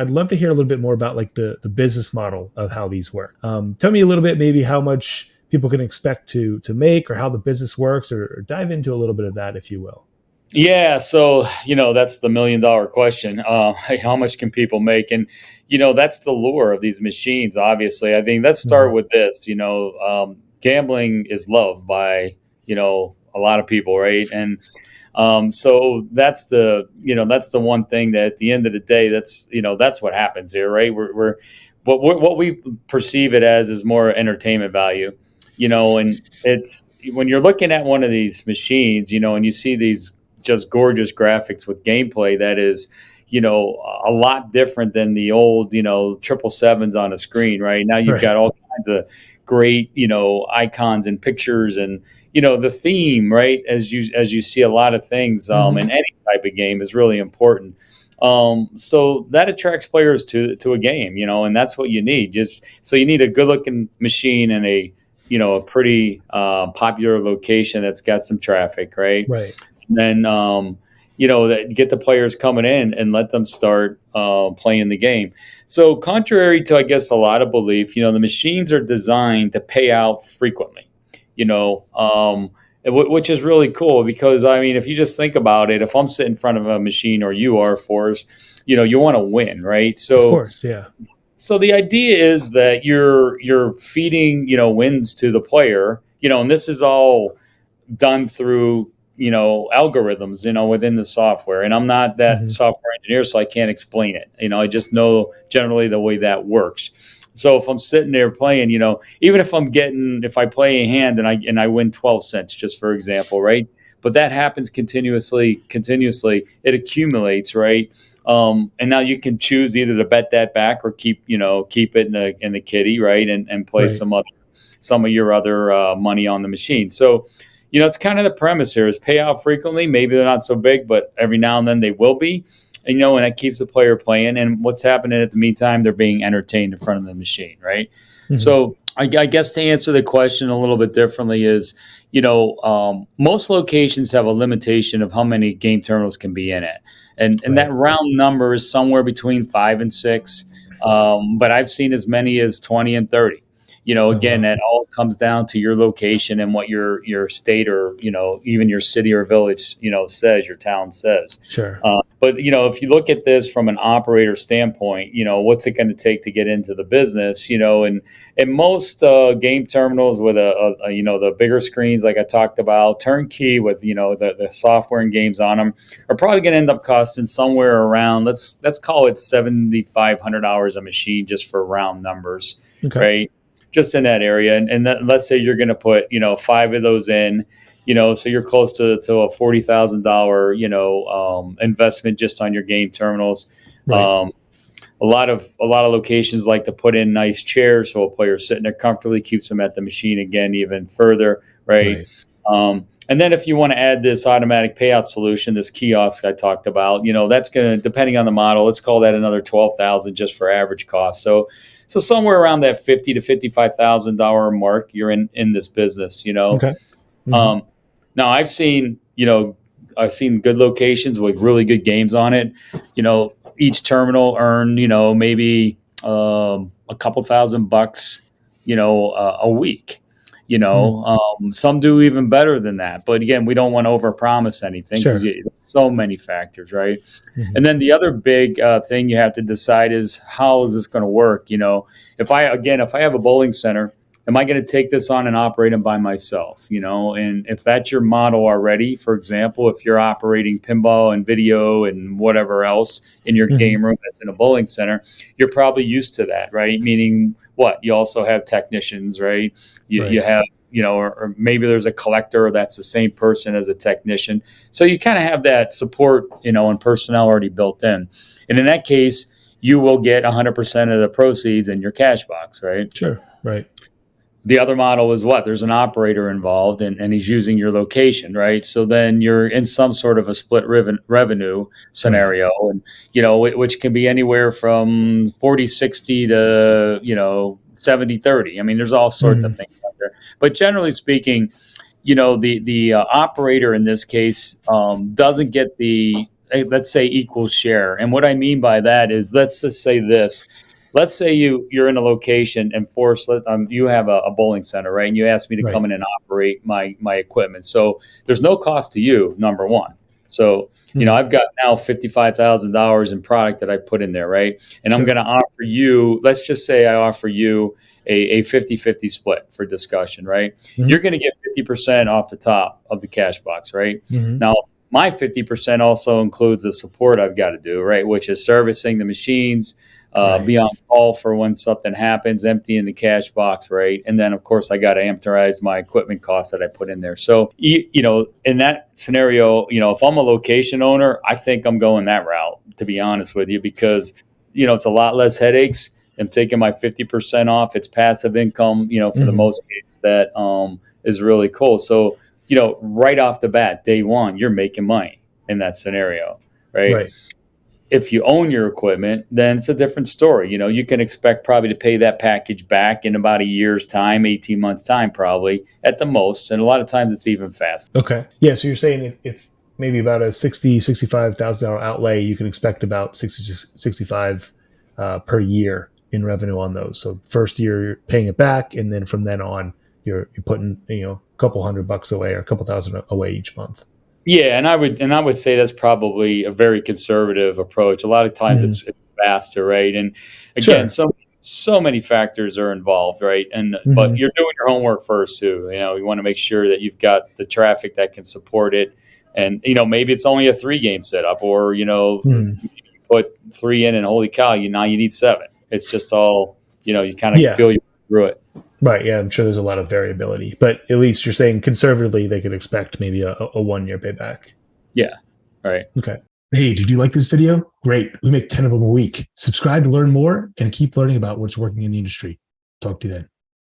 I'd love to hear a little bit more about like the business model of how these work. Tell me a little bit, maybe how much people can expect to make, or how the business works, or dive into a little bit of that, if you will. Yeah, so that's the $1 million question. How much can people make? And that's the lure of these machines. Obviously, I think let's Mhm. start with this. Gambling is loved by a lot of people, right? And so that's the one thing that at the end of the day, that's what happens here, right? We're what we perceive it as is more entertainment value, and it's when you're looking at one of these machines, and you see these just gorgeous graphics with gameplay that is, a lot different than the old, triple sevens on a screen, right? Now you've Right. got all kinds of great, icons and pictures and the theme, right, as you see a lot of things Hmm. in any type of game is really important. So that attracts players to a game, and that's what you need. Just so you need a good looking machine and a pretty popular location that's got some traffic, right? Right. And then that get the players coming in and let them start playing the game. So contrary to, I guess, a lot of belief, the machines are designed to pay out frequently. You know, which is really cool because I mean, if you just think about it, if I'm sitting in front of a machine or you are, Forrest, you want to win, right? Of So course. Yeah. the idea is that you're feeding wins to the player, and this is all done through algorithms within the software, and I'm not that Hmm. software engineer, so I can't explain it. I just know generally the way that works. So if I'm sitting there playing, even if I play a hand and I win 12 cents, just for example, right? But that happens continuously, it accumulates, right? And now you can choose either to bet that back or keep it in the kitty, right? And play Right. some of your other money on the machine. So it's kind of the premise here is pay out frequently. Maybe they're not so big, but every now and then they will be. And, and that keeps the player playing. And what's happening at the meantime, they're being entertained in front of the machine, right? Hmm. So I guess to answer the question a little bit differently is, most locations have a limitation of how many game terminals can be in it. And Right. that round number is somewhere between 5 and 6. But I've seen as many as 20 and 30. Oh Again, wow. that all comes down to your location and what your state or even your city or village says, your town says. Sure. But if you look at this from an operator standpoint, what's it going to take to get into the business? And most game terminals with the bigger screens, like I talked about, turnkey with the software and games on them, are probably going to end up costing somewhere around let's call it $7,500 a machine, just for round numbers, Okay. right? Just in that area. And let's say you're going to put, five of those in, so you're close to a $40,000, investment just on your game terminals. Right. Um, a lot of locations like to put in nice chairs so a player sitting there comfortably keeps them at the machine again even further, right? Right. And then if you want to add this automatic payout solution, this kiosk I talked about, that's going to, depending on the model, let's call that another 12,000 just for average cost. So somewhere around that $50,000 to $55,000 mark, you're in this business. Okay. Hmm. Um, Now I've seen good locations with really good games on it. Each terminal earn maybe a couple $1,000, a week. Some do even better than that. But again, we don't want to overpromise anything because Sure. so many factors, right? Hmm. And then the other big thing you have to decide is how is this going to work? If I have a bowling center, am I going to take this on and operate them by myself? And if that's your model already, for example, if you're operating pinball and video and whatever else in your Hmm. game room that's in a bowling center, you're probably used to that, right? Meaning what? You also have technicians, right? You Right. have or maybe there's a collector that's the same person as a technician. So you kind of have that support, and personnel already built in. And in that case, you will get 100% of the proceeds in your cash box, right? Sure. Right. The other model is what? There's an operator involved and he's using your location, right? So then you're in some sort of a split revenue Right. scenario, and which can be anywhere from 40-60 to 70-30. I mean, there's all sorts of Hmm. things out there, but generally speaking, the operator in this case doesn't get the let's say equal share. And what I mean by that is, let's just say this. Let's say you're in a location and you have a bowling center, right? And you ask me to Right. come in and operate my equipment. So there's no cost to you, number one. So, Mhm. I've got now $55,000 in product that I put in there, right? And I'm Sure. going to offer you, let's just say I offer you a 50-50 split for discussion, right? Hmm. You're going to get 50% off the top of the cash box, right? Hmm. Now, my 50% also includes the support I've got to do, right? Which is servicing the machines, Right. be on call for when something happens, emptying the cash box, right? And then, of course, I got to amortize my equipment costs that I put in there. So, in that scenario, if I'm a location owner, I think I'm going that route, to be honest with you, because, it's a lot less headaches. I'm taking my 50% off. It's passive income, for the Hmm. most case that is really cool. So, right off the bat, day one, you're making money in that scenario, right? Right. If you own your equipment, then it's a different story. You can expect probably to pay that package back in about a year's time, 18 months time, probably at the most. And a lot of times it's even faster. Okay. Yeah. So you're saying if maybe about a 65,000 outlay, you can expect about 65 per year in revenue on those. So first year you're paying it back, and then from then on you're putting a couple $100 away or a couple thousand away each month. Yeah, and I would say that's probably a very conservative approach. A lot of times Mm. it's faster, right? And again, Sure. so many factors are involved, right? And but Hmm. you're doing your homework first too. You want to make sure that you've got the traffic that can support it. And maybe it's only a 3 game setup, or Hmm. you put 3 in and holy cow, now you need 7. It's just all, you kind of Yeah. feel you through it. Right. Yeah. I'm sure there's a lot of variability, but at least you're saying conservatively they could expect maybe a 1 year payback. Yeah. Right. Okay. Hey, did you like this video? Great. We make 10 of them a week. Subscribe to learn more and keep learning about what's working in the industry. Talk to you then.